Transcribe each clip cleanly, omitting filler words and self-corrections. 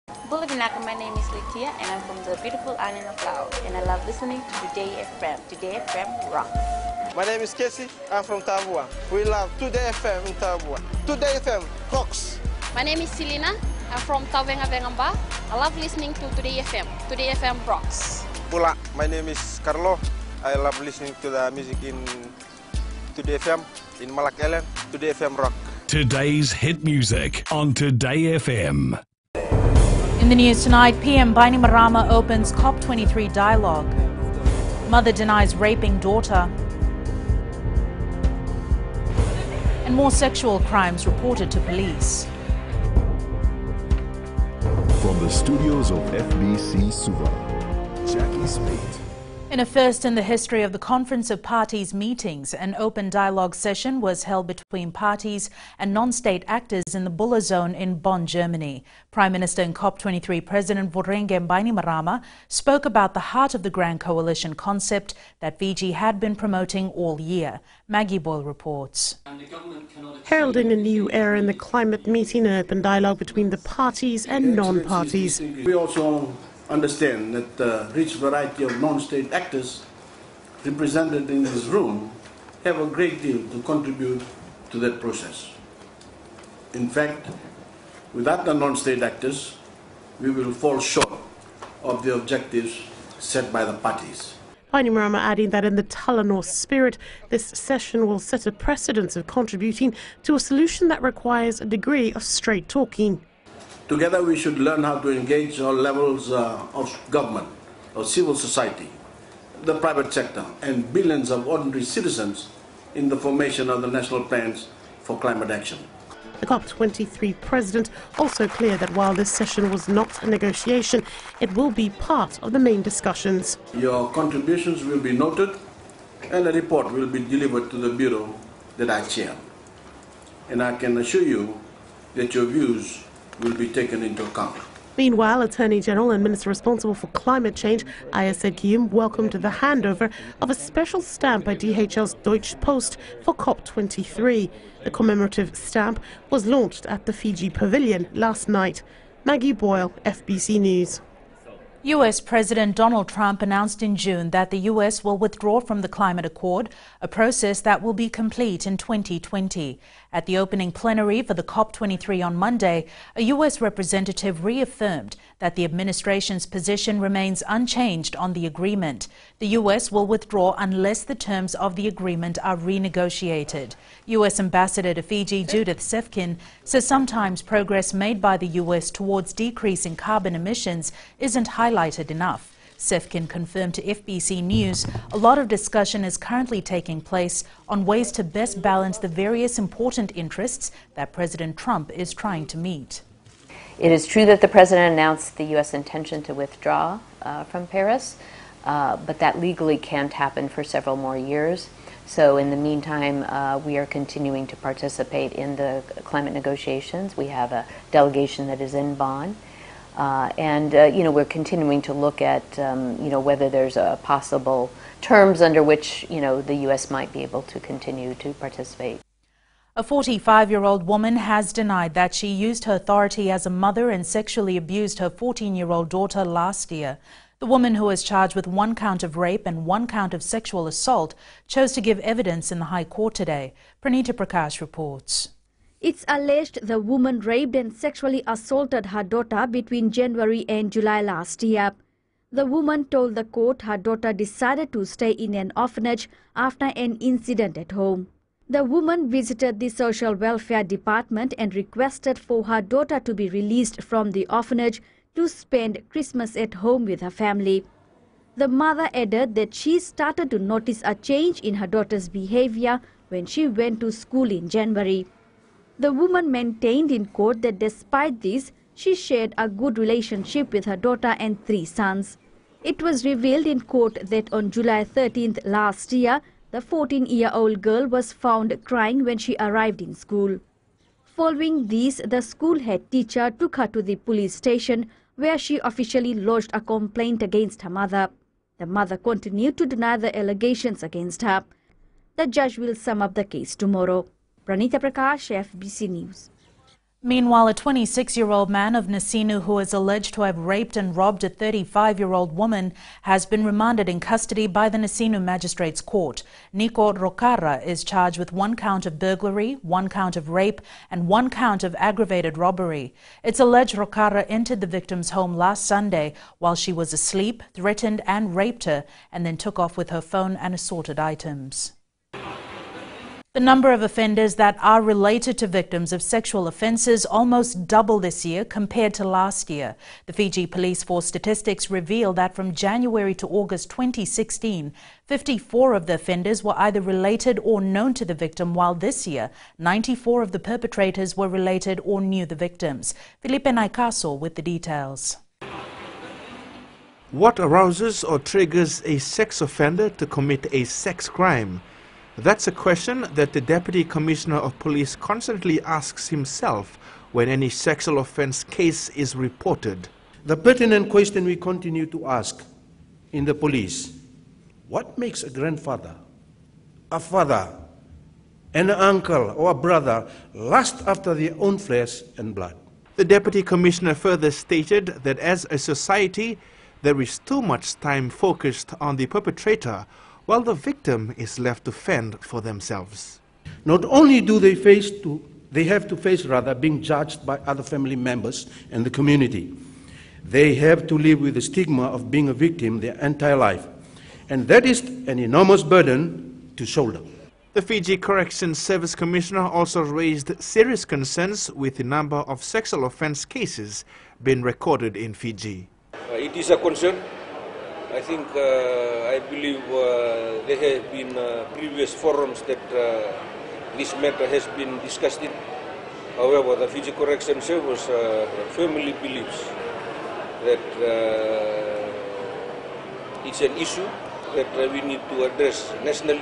My name is Litia and I'm from the beautiful island of Laos and I love listening to Today FM. Today FM rocks. My name is Casey, I'm from Tabua. We love Today FM in Tabua. Today FM rocks. My name is Selina, I'm from Tavengavengamba. I love listening to Today FM. Today FM rocks. Pula, my name is Carlo. I love listening to the music in Today FM, in Malak Island. Today FM rock. Today's hit music on Today FM. In the news tonight, PM Bainimarama opens COP23 Dialogue. Mother denies raping daughter. And more sexual crimes reported to police. From the studios of FBC Suva, Jackie Spade. In a first in the history of the Conference of Parties meetings, an open dialogue session was held between parties and non-state actors in the Buller Zone in Bonn, Germany. Prime Minister and COP23 President Vodafone Bainimarama spoke about the heart of the Grand Coalition concept that Fiji had been promoting all year. Maggie Boyle reports. Heralding a new era in the climate meeting, an open dialogue between the parties and non-parties. We also understand that the rich variety of non-state actors represented in this room have a great deal to contribute to that process. In fact, without the non-state actors, we will fall short of the objectives set by the parties. Bainimarama adding that in the Talanoa spirit, this session will set a precedence of contributing to a solution that requires a degree of straight talking. Together we should learn how to engage all levels of government, of civil society, the private sector and billions of ordinary citizens in the formation of the national plans for climate action. The COP23 president also cleared that while this session was not a negotiation, it will be part of the main discussions. Your contributions will be noted and a report will be delivered to the bureau that I chair. And I can assure you that your views will be taken into account. Meanwhile, Attorney General and Minister responsible for climate change, Ayesed Guillaume, welcomed the handover of a special stamp by DHL's Deutsche Post for COP23. The commemorative stamp was launched at the Fiji Pavilion last night. Maggie Boyle, FBC News. U.S. President Donald Trump announced in June that the U.S. will withdraw from the Climate Accord, a process that will be complete in 2020. At the opening plenary for the COP23 on Monday, a U.S. representative reaffirmed that the administration's position remains unchanged on the agreement. The U.S. will withdraw unless the terms of the agreement are renegotiated. U.S. Ambassador to Fiji Judith Sefkin says sometimes progress made by the U.S. towards decreasing carbon emissions isn't highlighted enough. Sefkin confirmed to FBC News a lot of discussion is currently taking place on ways to best balance the various important interests that President Trump is trying to meet. It is true that the President announced the U.S. intention to withdraw from Paris, but that legally can't happen for several more years. So in the meantime, we are continuing to participate in the climate negotiations. We have a delegation that is in Bonn. We're continuing to look at, whether there's a possible terms under which, the U.S. might be able to continue to participate. A 45-year-old woman has denied that she used her authority as a mother and sexually abused her 14-year-old daughter last year. The woman, who was charged with 1 count of rape and 1 count of sexual assault, chose to give evidence in the High Court today. Pranita Prakash reports. It's alleged the woman raped and sexually assaulted her daughter between January and July last year. The woman told the court her daughter decided to stay in an orphanage after an incident at home. The woman visited the Social Welfare Department and requested for her daughter to be released from the orphanage to spend Christmas at home with her family. The mother added that she started to notice a change in her daughter's behavior when she went to school in January. The woman maintained in court that despite this, she shared a good relationship with her daughter and 3 sons. It was revealed in court that on July 13th last year, the 14-year-old girl was found crying when she arrived in school. Following this, the school head teacher took her to the police station where she officially lodged a complaint against her mother. The mother continued to deny the allegations against her. The judge will sum up the case tomorrow. Pranita Prakash, FBC News. Meanwhile, a 26-year-old man of Nasinu who is alleged to have raped and robbed a 35-year-old woman has been remanded in custody by the Nasinu Magistrates Court. Nico Rokara is charged with 1 count of burglary, 1 count of rape and 1 count of aggravated robbery. It's alleged Rokara entered the victim's home last Sunday while she was asleep, threatened and raped her, and then took off with her phone and assorted items. The number of offenders that are related to victims of sexual offences almost doubled this year compared to last year. The Fiji Police Force statistics reveal that from January to August 2016, 54 of the offenders were either related or known to the victim, while this year, 94 of the perpetrators were related or knew the victims. Felipe Naikaso with the details. What arouses or triggers a sex offender to commit a sex crime? That's a question that the Deputy Commissioner of Police constantly asks himself when any sexual offence case is reported. The pertinent question we continue to ask in the police: what makes a grandfather, a father, and an uncle or a brother lust after their own flesh and blood? The Deputy Commissioner further stated that as a society, there is too much time focused on the perpetrator, while the victim is left to fend for themselves. Not only do they have to face being judged by other family members and the community, they have to live with the stigma of being a victim their entire life. And that is an enormous burden to shoulder. The Fiji Corrections Service Commissioner also raised serious concerns with the number of sexual offence cases being recorded in Fiji. It is a concern. I think, I believe there have been previous forums that this matter has been discussed in. However, the Fiji Correction Service firmly believes that it's an issue that we need to address nationally.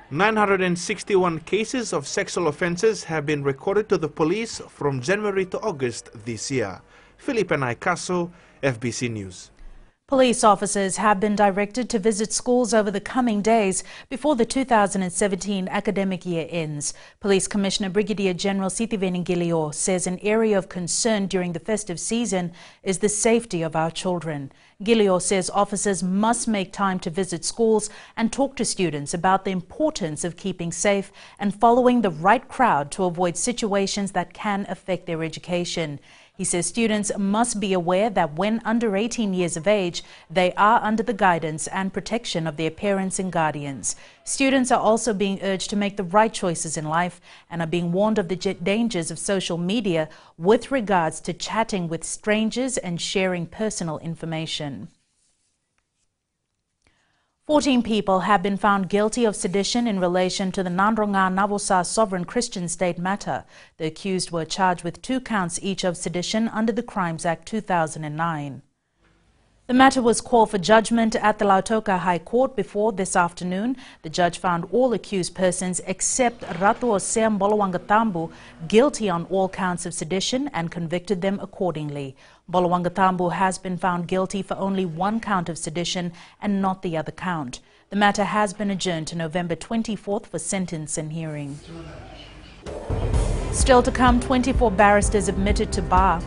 961 cases of sexual offences have been recorded to the police from January to August this year. Felipe Naikaso, FBC News. Police officers have been directed to visit schools over the coming days before the 2017 academic year ends. Police Commissioner Brigadier General Sitiveni Gilio says an area of concern during the festive season is the safety of our children. Gilio says officers must make time to visit schools and talk to students about the importance of keeping safe and following the right crowd to avoid situations that can affect their education. He says students must be aware that when under 18 years of age, they are under the guidance and protection of their parents and guardians. Students are also being urged to make the right choices in life and are being warned of the dangers of social media with regards to chatting with strangers and sharing personal information. 14 people have been found guilty of sedition in relation to the Nandronga Navosa sovereign Christian state matter. The accused were charged with 2 counts each of sedition under the Crimes Act 2009. The matter was called for judgment at the Lautoka High Court before this afternoon. The judge found all accused persons except Ratu Osea Mbolowangatambu guilty on all counts of sedition and convicted them accordingly. Mbolowangatambu has been found guilty for only 1 count of sedition and not the other count. The matter has been adjourned to November 24th for sentence and hearing. Still to come, 24 barristers admitted to bar.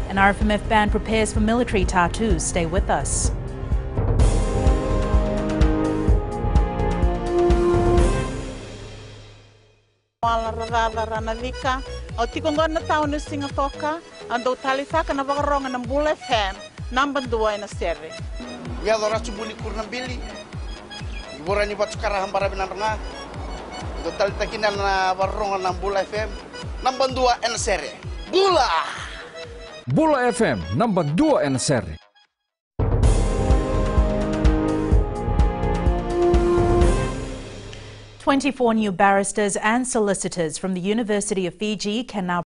An RFMF band prepares for military tattoos. Stay with us. Bula FM, number 2 en seri. "24 new barristers and solicitors from the University of Fiji can now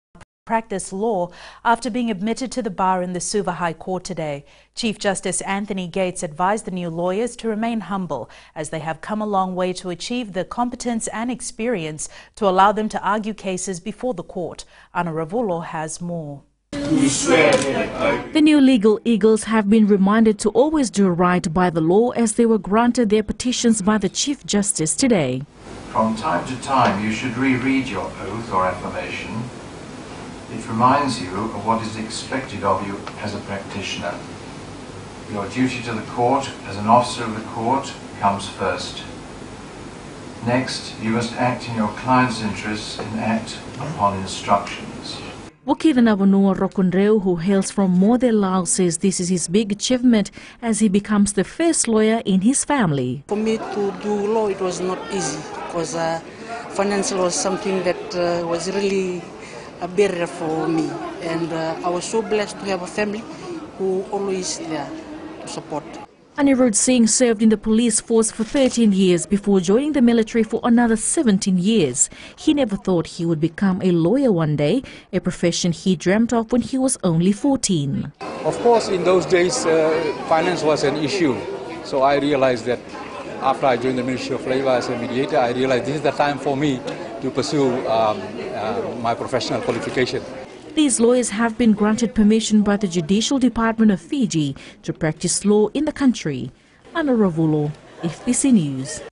practice law after being admitted to the bar in the Suva High Court today. Chief Justice Anthony Gates advised the new lawyers to remain humble as they have come a long way to achieve the competence and experience to allow them to argue cases before the court. Ana Ravulo has more. The new legal eagles have been reminded to always do right by the law as they were granted their petitions by the Chief Justice today. From time to time you should reread your oath or affirmation It reminds you of what is expected of you as a practitioner. Your duty to the court as an officer of the court comes first. Next, you must act in your client's interests and act upon instructions. Wakilana Vanua Rokunreu, who hails from Mode Laos, says this is his big achievement as he becomes the first lawyer in his family. For me to do law, it was not easy because financial was something that was really a barrier for me. And I was so blessed to have a family who always there to support. Anirudh Singh served in the police force for 13 years before joining the military for another 17 years. He never thought he would become a lawyer one day, a profession he dreamt of when he was only 14. Of course, in those days, finance was an issue. So I realized that after I joined the Ministry of Labour as a mediator, I realized this is the time for me to pursue my professional qualification. These lawyers have been granted permission by the Judicial Department of Fiji to practice law in the country. Anna Ravulo, FBC News.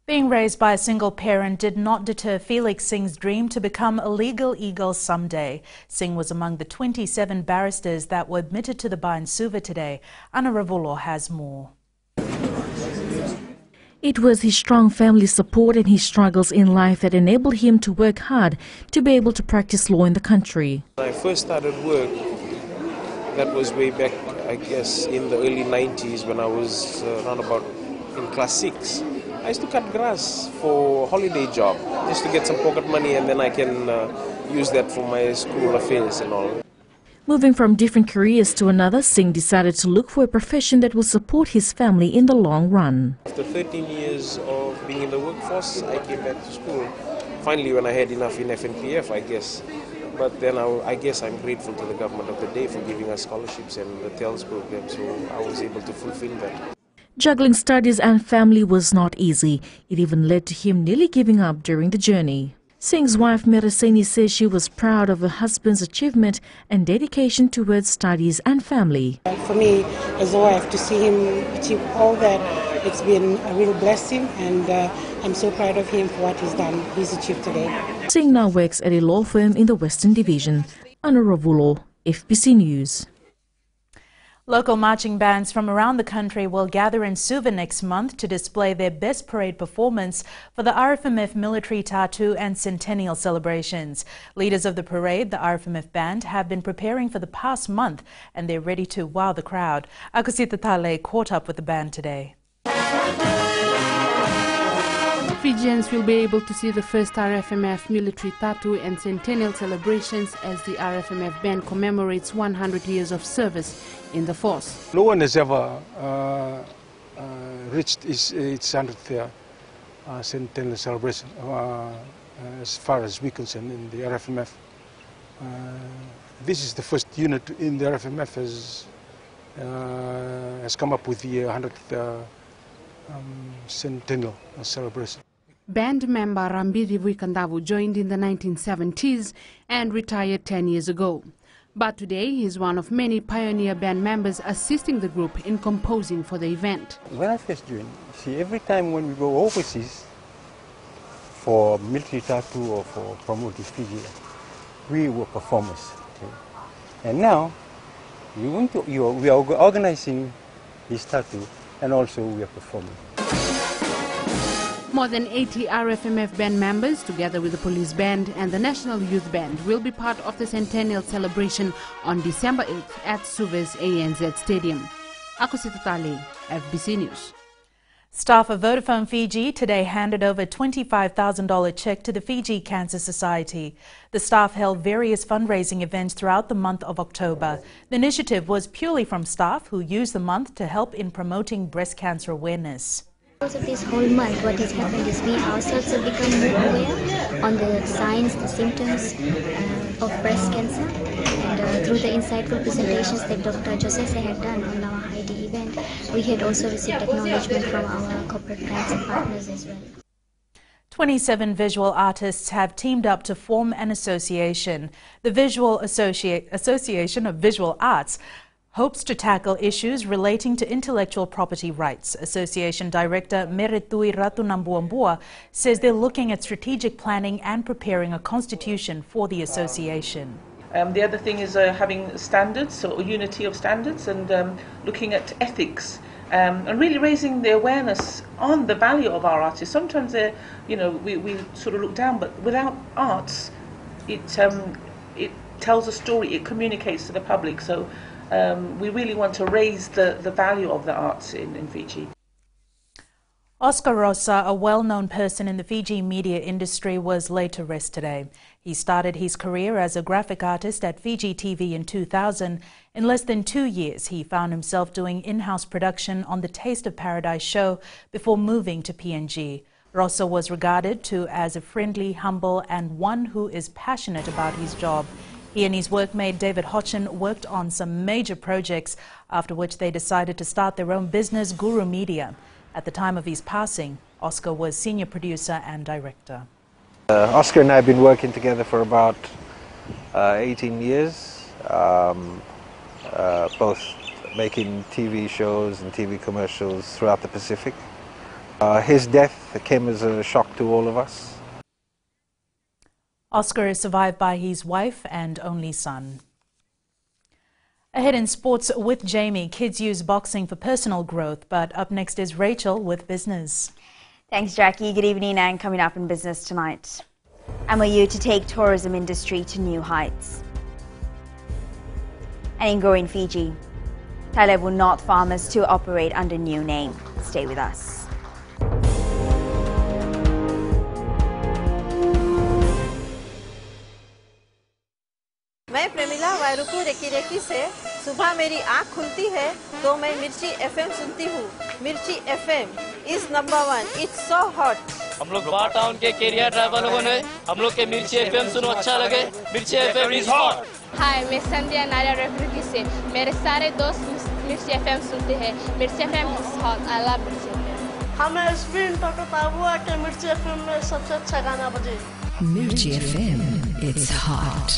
Being raised by a single parent did not deter Felix Singh's dream to become a legal eagle someday. Singh was among the 27 barristers that were admitted to the bar in Suva today. Anna Ravulo has more. It was his strong family support and his struggles in life that enabled him to work hard to be able to practice law in the country. When I first started work, that was way back, I guess, in the early 90s when I was around about in class 6. I used to cut grass for a holiday job, just to get some pocket money, and then I can use that for my school affairs and all. Moving from different careers to another, Singh decided to look for a profession that will support his family in the long run. After 13 years of being in the workforce, I came back to school. Finally, when I had enough in FNPF, I guess. But then I guess I'm grateful to the government of the day for giving us scholarships and the TELS program, so I was able to fulfill that. Juggling studies and family was not easy. It even led to him nearly giving up during the journey. Singh's wife Melanesian says she was proud of her husband's achievement and dedication towards studies and family. For me, as a wife, to see him achieve all that, it's been a real blessing, and I'm so proud of him for what he's achieved today. Singh now works at a law firm in the Western Division. Anna Ravulo, FBC News. Local marching bands from around the country will gather in Suva next month to display their best parade performance for the RFMF Military Tattoo and Centennial celebrations. Leaders of the parade, the RFMF Band, have been preparing for the past month and they're ready to wow the crowd. Akusita Tale caught up with the band today. Fijians will be able to see the first RFMF Military Tattoo and Centennial celebrations as the RFMF Band commemorates 100 years of service in the force. No one has ever reached its 100th Centennial celebration as far as we're concerned in the RFMF. This is the first unit in the RFMF has come up with the 100th Centennial celebration. Band member Rambiri Vuikandavu joined in the 1970s and retired 10 years ago. But today he is one of many pioneer band members assisting the group in composing for the event. When I first joined, see, every time when we go overseas for military tattoo or for promoting Fiji, we were performers. Okay? And now we are organizing this tattoo and also we are performing. More than 80 RFMF band members, together with the police band and the National Youth Band, will be part of the Centennial celebration on December 8th at Suva's ANZ Stadium. Akusita Tale, FBC News. Staff of Vodafone Fiji today handed over a $25,000 check to the Fiji Cancer Society. The staff held various fundraising events throughout the month of October. The initiative was purely from staff who used the month to help in promoting breast cancer awareness. Because of this whole month, what has happened is we ourselves have become more aware on the signs, the symptoms of breast cancer, and through the insightful presentations that Dr. Josese had done on our Heidi event, we had also received acknowledgement from our corporate clients and partners as well. 27 visual artists have teamed up to form an association. The Association of Visual Arts hopes to tackle issues relating to intellectual property rights. Association Director Meretui Ratunambuambua says they're looking at strategic planning and preparing a constitution for the association. The other thing is having standards, so unity of standards, and looking at ethics, and really raising the awareness on the value of our artists. Sometimes we sort of look down, but without arts, it tells a story, it communicates to the public. So we really want to raise the value of the arts in Fiji. Oscar Rosa, a well-known person in the Fiji media industry, was laid to rest today. He started his career as a graphic artist at Fiji TV in 2000. In less than 2 years, he found himself doing in-house production on the Taste of Paradise show before moving to PNG. Rosa was regarded as a friendly, humble, and one who is passionate about his job. He and his workmate David Hotchin worked on some major projects, after which they decided to start their own business, Guru Media. At the time of his passing, Oscar was senior producer and director. Oscar and I have been working together for about 18 years, both making TV shows and TV commercials throughout the Pacific. His death came as a shock to all of us. Oscar is survived by his wife and only son. Ahead in sports with Jamie, kids use boxing for personal growth, but up next is Rachel with business. Thanks, Jackie. Good evening, and coming up in business tonight, MOU to take tourism industry to new heights. And in growing Fiji, Thailand will not farmers to operate under new name. Stay with us. मैं Premila वायरुकु recce recce से सुबह मेरी आँख खुलती है तो मैं मिर्ची एफएम सुनती हूँ. मिर्ची FM is number 1. It's so hot. हम लोग बार टाउन के कैरियर ड्राइवर लोगों ने हम लोग के मिर्ची एफएम सुनो अच्छा लगे. मिर्ची एफएम इज हॉट. हाय, मैं संध्या नारिया रेकी से मेरे सारे दोस्त मिर्ची एफएम सुनते हैं. मिर्ची FM is hot. I love मिर्ची एफएम. हमें स्पिन टोटो हुआ कि मिर्ची एफएम में सबसे अच्छा गाना बजे. मिर्ची FM it's hot.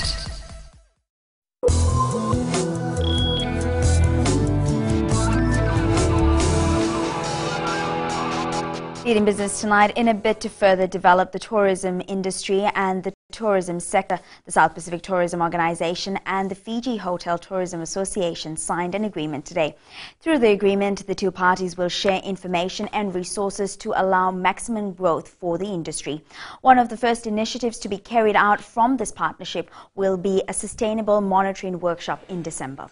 Leading business tonight, in a bid to further develop the tourism industry and the tourism sector, the South Pacific Tourism Organization and the Fiji Hotel Tourism Association signed an agreement today. Through the agreement, the two parties will share information and resources to allow maximum growth for the industry. One of the first initiatives to be carried out from this partnership will be a sustainable monitoring workshop in December.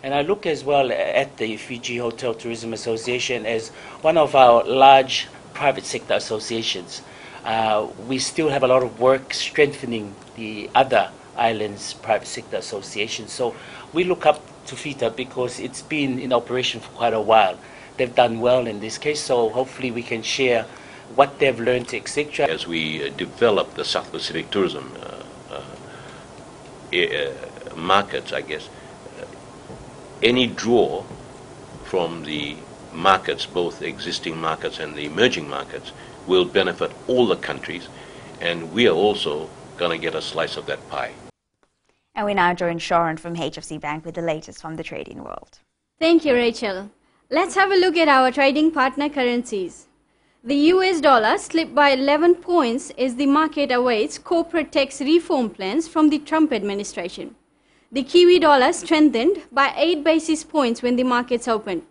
And I look as well at the Fiji Hotel Tourism Association as one of our large private sector associations. We still have a lot of work strengthening the other islands' private sector associations. So we look up to FITA because it's been in operation for quite a while. They've done well in this case, so hopefully we can share what they've learned, etc. As we develop the South Pacific tourism markets, I guess, any draw from the markets, both existing markets and the emerging markets, will benefit all the countries, and we are also going to get a slice of that pie. And we now join Sharon from HFC Bank with the latest from the trading world. Thank you, Rachel. Let's have a look at our trading partner currencies. The US dollar slipped by 11 points as the market awaits corporate tax reform plans from the Trump administration. The Kiwi dollar strengthened by 8 basis points when the markets opened.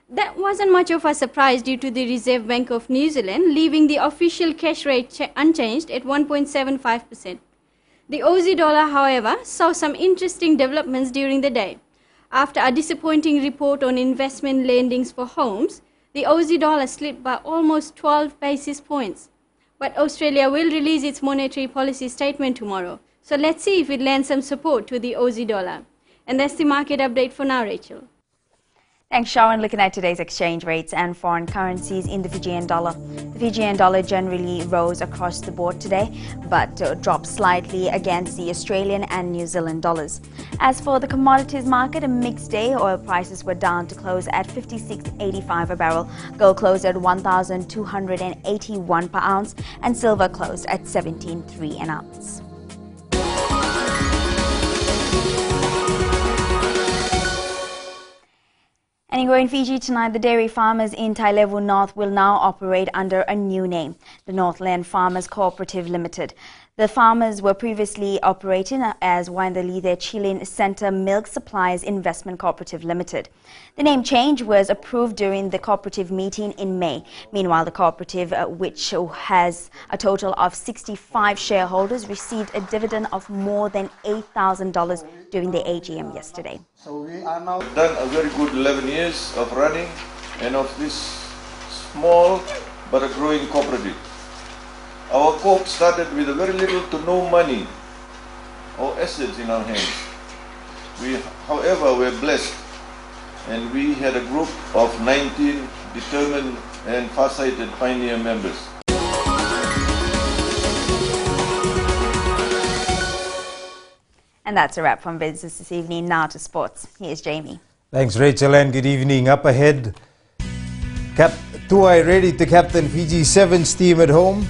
That wasn't much of a surprise due to the Reserve Bank of New Zealand leaving the official cash rate unchanged at 1.75%. The Aussie dollar, however, saw some interesting developments during the day. After a disappointing report on investment lendings for homes, the Aussie dollar slipped by almost 12 basis points. But Australia will release its monetary policy statement tomorrow. So let's see if it lends some support to the Aussie dollar. And that's the market update for now, Rachel. Thanks, Sharon. Looking at today's exchange rates and foreign currencies in the Fijian dollar. The Fijian dollar generally rose across the board today, but dropped slightly against the Australian and New Zealand dollars. As for the commodities market, a mixed day. Oil prices were down to close at $56.85 a barrel. Gold closed at $1,281 per ounce, and silver closed at $17.3 an ounce. In Fiji tonight, the dairy farmers in Tailevu North will now operate under a new name, the Northland Farmers Cooperative Limited. The farmers were previously operating as Waindelithe Chilean Center Milk Supplies Investment Cooperative Limited. The name change was approved during the cooperative meeting in May. Meanwhile, the cooperative, which has a total of 65 shareholders, received a dividend of more than $8,000 during the AGM yesterday. So we are now done a very good 11 years of running and of this small but a growing cooperative. Our co-op started with a very little to no money or assets in our hands. We, however, were blessed, and we had a group of 19 determined and far-sighted pioneer members. And that's a wrap from business this evening. Now to sports. Here's Jamie. Thanks, Rachel, and good evening. Up ahead, Tuai ready to captain Fiji Sevens team at home.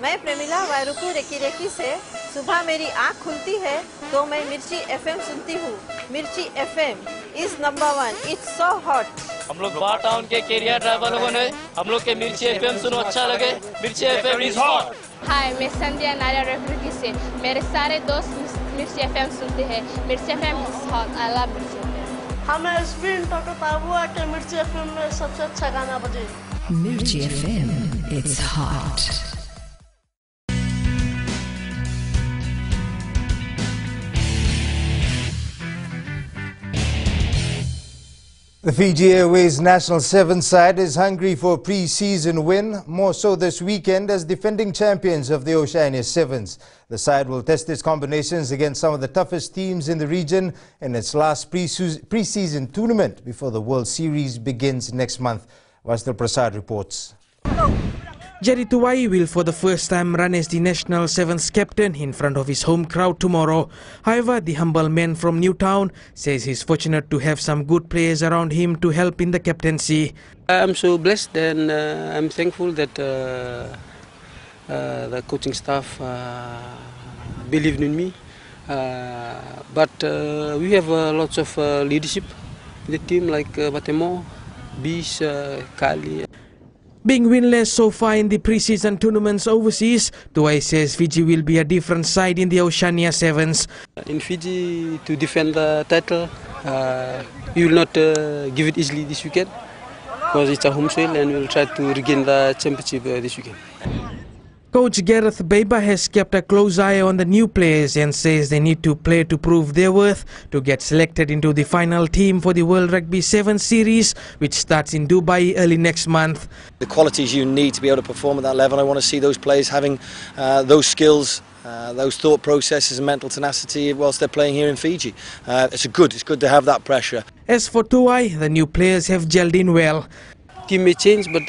मैं Premila वायरुकू recce recce से सुबह मेरी आँख खुलती है तो मैं मिर्ची एफएम सुनती हूँ. मिर्ची FM is number 1. It's so hot. हम लोग बार टाउन के कैरियर ड्राइवर लोगों ने हम लोग के मिर्ची एफएम सुनो अच्छा लगे. मिर्ची एफएम is hot. हाय, मैं संध्या नारियल रेफ्रिकी से. मेरे सारे दोस्त मिर्ची एफएम सुनते हैं. मिर्ची FM is hot. I love मिर्ची एफएम. हमें स्पिन टकता हुआ कि मिर्ची एफएम में सबसे अच्छा गाना बजे. Mirchi FM, it's hot. The Fiji Airways national sevens side is hungry for a pre-season win, more so this weekend as defending champions of the Oceania Sevens. The side will test its combinations against some of the toughest teams in the region in its last pre-season tournament before the World Series begins next month. Vasdal Prasad reports. Jerry Tuai will for the first time run as the national sevens captain in front of his home crowd tomorrow. However, the humble man from Newtown says he's fortunate to have some good players around him to help in the captaincy. I'm so blessed and I'm thankful that the coaching staff believed in me. But we have lots of leadership in the team like Batemo, Bish, Kali. Being winless so far in the pre-season tournaments overseas, Tuai says Fiji will be a different side in the Oceania Sevens. In Fiji, to defend the title, we will not give it easily this weekend because it's a home soil and we will try to regain the championship this weekend. Coach Gareth Beiba has kept a close eye on the new players and says they need to play to prove their worth to get selected into the final team for the World Rugby Sevens series, which starts in Dubai early next month. The qualities you need to be able to perform at that level, I want to see those players having those skills, those thought processes and mental tenacity whilst they're playing here in Fiji. It's good to have that pressure. As for Tuai, the new players have gelled in well. Team may change, but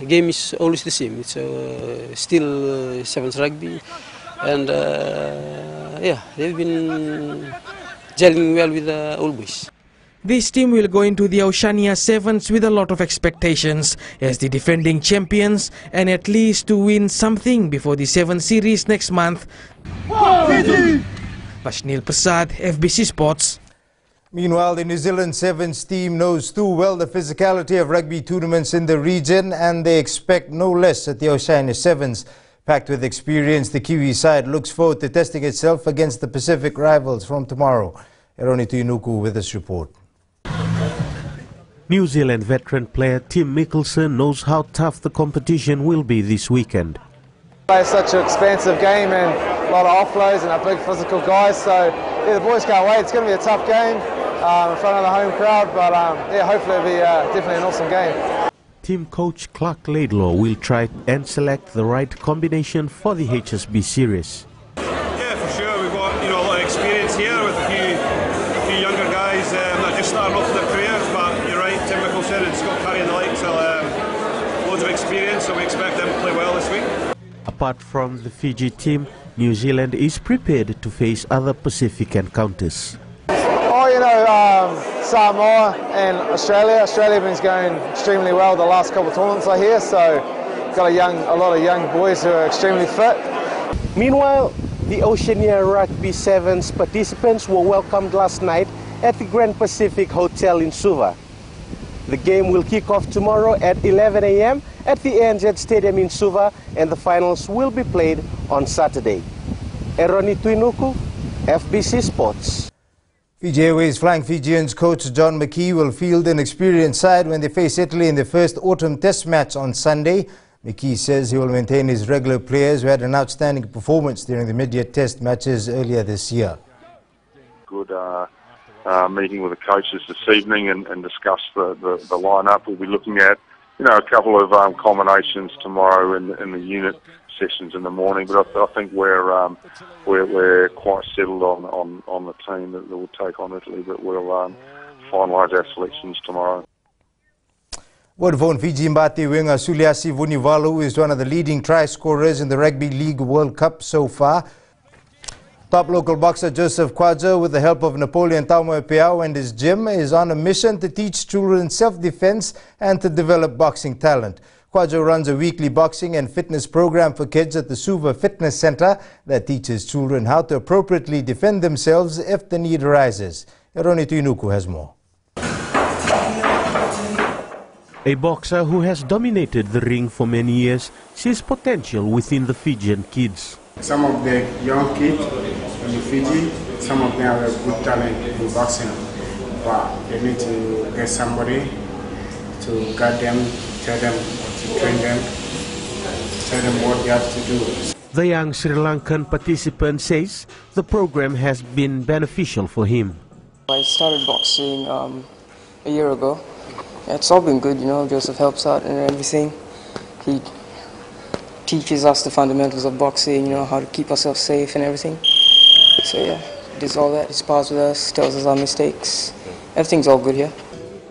game is always the same. It's still sevens rugby, and yeah, they've been gelling well with the old boys. This team will go into the Oceania Sevens with a lot of expectations as the defending champions and at least to win something before the Sevens series next month. Pashnil Prasad, FBC Sports. Meanwhile, the New Zealand Sevens team knows too well the physicality of rugby tournaments in the region and they expect no less at the Oceania Sevens. Packed with experience, the Kiwi side looks forward to testing itself against the Pacific rivals from tomorrow. Eroni Tuinuku with this report. New Zealand veteran player Tim Mickelson knows how tough the competition will be this weekend. It's such an expansive game and a lot of offloads and our big physical guys, so yeah, the boys can't wait. It's going to be a tough game in front of the home crowd, but yeah, hopefully it'll be definitely an awesome game. Team coach Clark Laidlaw will try and select the right combination for the HSB series. Yeah, for sure. We've got a lot of experience here with a few younger guys that are just starting off their careers, but you're right, Tim Mickelson and Scott Curry and the likes are loads of experience, so we expect them to play well this week. Apart from the Fiji team, New Zealand is prepared to face other Pacific encounters. Samoa and Australia. Australia have been going extremely well the last couple of tournaments I hear, so got a lot of young boys who are extremely fit. Meanwhile, the Oceania Rugby Sevens participants were welcomed last night at the Grand Pacific Hotel in Suva. The game will kick off tomorrow at 11 a.m. at the ANZ Stadium in Suva, and the finals will be played on Saturday. Eroni Tuinuku, FBC Sports. Fiji Airways Flying Fijians coach John McKee will field an experienced side when they face Italy in their first autumn test match on Sunday. McKee says he will maintain his regular players who had an outstanding performance during the mid-year test matches earlier this year. Good meeting with the coaches this evening and discuss the lineup. We'll be looking at a couple of combinations tomorrow in the unit sessions in the morning, but I think we're quite settled on the team that will take on Italy, but we'll finalise our selections tomorrow. Vodafone Fiji Mbati winger Suliasi Vunivalu is one of the leading try scorers in the Rugby League World Cup so far. Top local boxer Joseph Kwajo, with the help of Napoleon Taumoepeau and his gym, is on a mission to teach children self-defense and to develop boxing talent. Kwajo runs a weekly boxing and fitness program for kids at the Suva Fitness Center that teaches children how to appropriately defend themselves if the need arises. Eroni Tuinuku has more. A boxer who has dominated the ring for many years sees potential within the Fijian kids. Some of the young kids in Fiji, some of them have good talent in boxing, but they need to get somebody to guide them, tell them to train them, tell them what they have to do. The young Sri Lankan participant says the program has been beneficial for him. I started boxing a year ago. It's all been good, Joseph helps out and everything. He teaches us the fundamentals of boxing, how to keep ourselves safe and everything. So yeah, does all that. He spars with us, tells us our mistakes. Everything's all good here.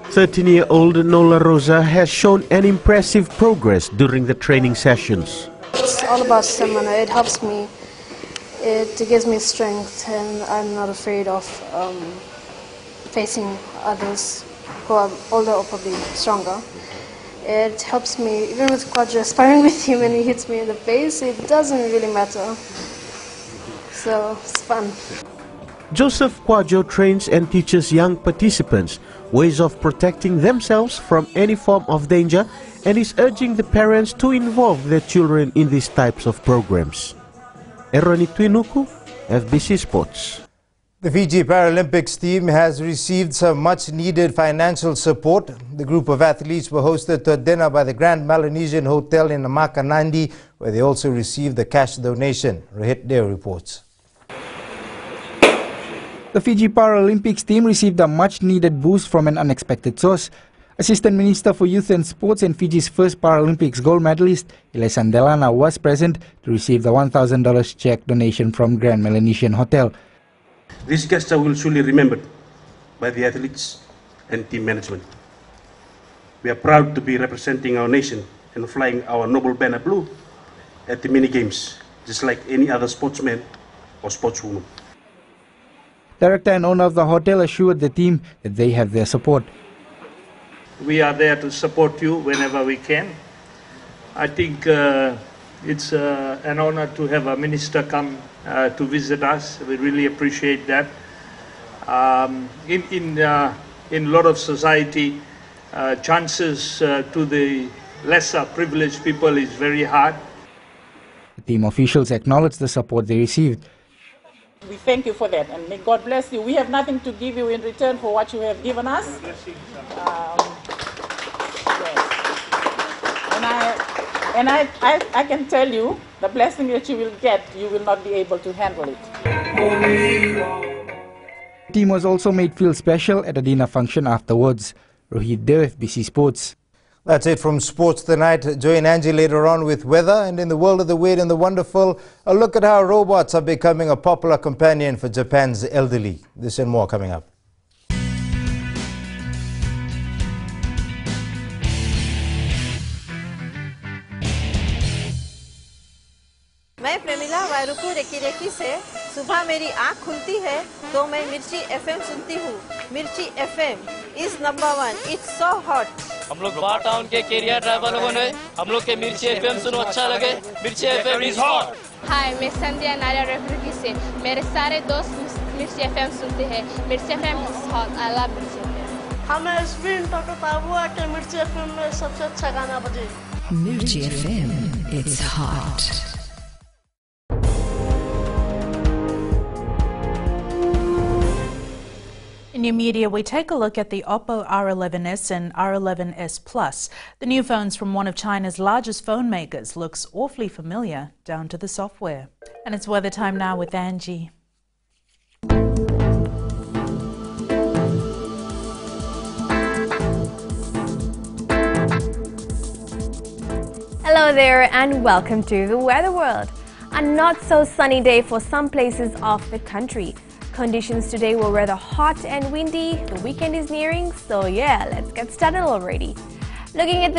13-year-old Nola Rosa has shown an impressive progress during the training sessions. It's all about stamina. It helps me. It gives me strength, and I'm not afraid of facing others who are older or probably stronger. It helps me, even with Kwajo, sparring with him and he hits me in the face, it doesn't really matter. So it's fun. Joseph Kwajo trains and teaches young participants ways of protecting themselves from any form of danger and is urging the parents to involve their children in these types of programs. Eroni Tuinuku, FBC Sports. The Fiji Paralympics team has received some much-needed financial support. The group of athletes were hosted to a dinner by the Grand Melanesian Hotel in Namakanandi, where they also received a cash donation. Rohit Deo reports. The Fiji Paralympics team received a much-needed boost from an unexpected source. Assistant Minister for Youth and Sports and Fiji's first Paralympics gold medalist, Ilesan Delana, was present to receive the $1,000 check donation from Grand Melanesian Hotel. This gesture will surely be remembered by the athletes and team management. We are proud to be representing our nation and flying our noble banner blue at the mini games, just like any other sportsman or sportswoman. Director and owner of the hotel assured the team that they have their support. We are there to support you whenever we can. I think it's an honor to have a minister come to visit us. We really appreciate that. In a lot of society, chances to the lesser privileged people is very hard. The team officials acknowledged the support they received. We thank you for that, and may God bless you. We have nothing to give you in return for what you have given us. I can tell you, the blessing that you will get, you will not be able to handle it. The team was also made feel special at a dinner function afterwards. Rohit Deo, FBC Sports. That's it from Sports Tonight. Join Angie later on with weather, and in the world of the weird and the wonderful, a look at how robots are becoming a popular companion for Japan's elderly. This and more coming up. मैं Premila वायरुकू recce recce से सुबह मेरी आँख खुलती है तो मैं मिर्ची एफएम सुनती हूँ. मिर्ची FM is number one. It's so hot. हम लोग बार टाउन के कैरियर ड्राइवर लोगों ने हम लोग के मिर्ची एफएम सुनो अच्छा लगे मिर्ची एफएम इज हॉट हाय मैं संध्या नारियल रेफ्रिजरेटर से मेरे सारे दोस्त मिर्ची एफएम सुनते हैं मिर्ची FM is hot I love मिर्ची एफएम हमें स्पिन टोटो ताबुआ के मिर्ची एफएम में सबसे अच्छा गाना बजे Mirchi FM, it's hot. In new media, we take a look at the Oppo R11s and R11s Plus. The new phones from one of China's largest phone makers looks awfully familiar down to the software. And it's weather time now with Angie. Hello there and welcome to the Weather World. A not so sunny day for some places of the country. Conditions today were rather hot and windy. The weekend is nearing, so yeah, let's get started already. Looking at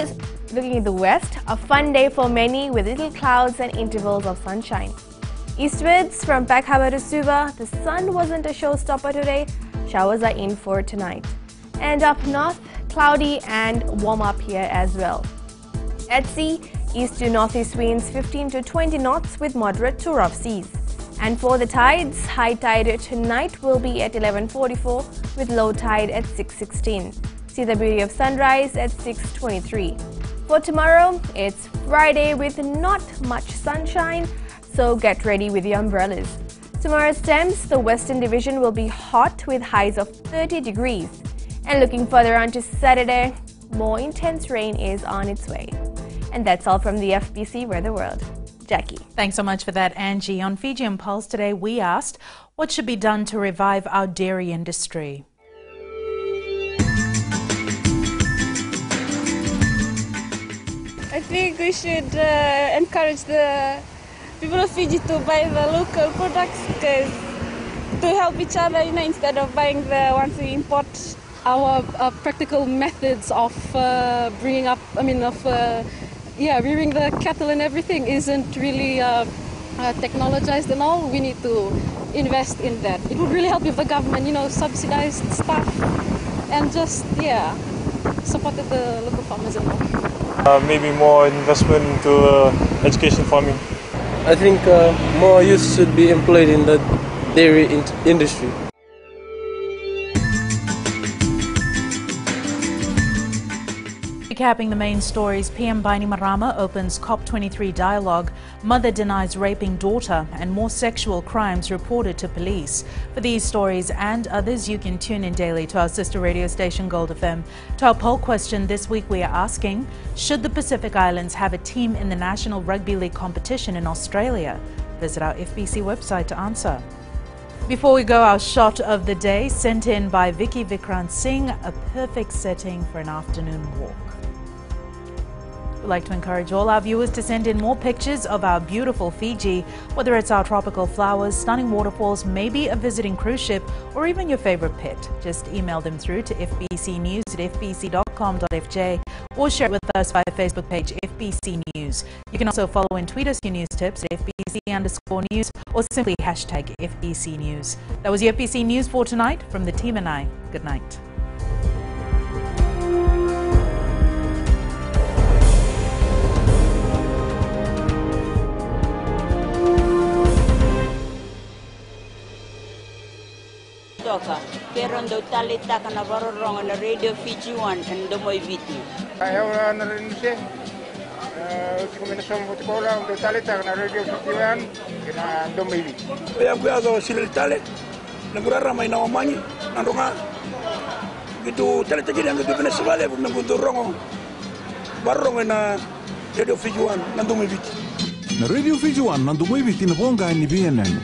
the west, a fun day for many with little clouds and intervals of sunshine. Eastwards from Peck Harbour to Suva, the sun wasn't a showstopper today. Showers are in for tonight. And up north, cloudy and warm up here as well. At sea, east to northeast winds 15 to 20 knots with moderate to rough seas. And for the tides, high tide tonight will be at 11:44 with low tide at 6:16. See the beauty of sunrise at 6:23. For tomorrow, it's Friday with not much sunshine, so get ready with your umbrellas. Tomorrow's temps, the Western Division will be hot with highs of 30 degrees. And looking further on to Saturday, more intense rain is on its way. And that's all from the FBC Weather World. Jackie. Thanks so much for that, Angie. On Fijian Pulse today, we asked what should be done to revive our dairy industry. I think we should encourage the people of Fiji to buy the local products because to help each other, instead of buying the ones we import. Our practical methods of rearing the cattle and everything isn't really technologized and all. We need to invest in that. It would really help if the government, subsidized stuff and just, supported the local farmers and all. Maybe more investment into education farming. I think more youth should be employed in the dairy industry. Recapping the main stories, PM Bainimarama opens COP23 Dialogue, mother denies raping daughter, and more sexual crimes reported to police. For these stories and others, you can tune in daily to our sister radio station Gold FM. To our poll question this week, we are asking, should the Pacific Islands have a team in the National Rugby League competition in Australia? Visit our FBC website to answer. Before we go, our shot of the day, sent in by Vicky Vikrant Singh, a perfect setting for an afternoon walk. We'd like to encourage all our viewers to send in more pictures of our beautiful Fiji, whether it's our tropical flowers, stunning waterfalls, maybe a visiting cruise ship, or even your favorite pet. Just email them through to fbcnews@fbc.com.fj or share it with us via Facebook page FBC News. You can also follow and tweet us your news tips at FBC_news or simply hashtag FBC News. That was the FBC News for tonight. From the team and I, good night. Pero ndo talita kana barorong na Radio Fiji 1 and domoy viti. Ayaw na rin siya. Kombinasyon mo tikola ndo talita kana Radio Fiji 1 kina domoy viti. Kaya kuyago sila tale. Nagurara may nawamanyi nandunga. Gitu talita gini ang gitu Venezuela pag nagundurong barorong na Radio Fiji 1 nandomoy viti. Na Radio Fiji 1 nandomoy viti na ponga ni BNN.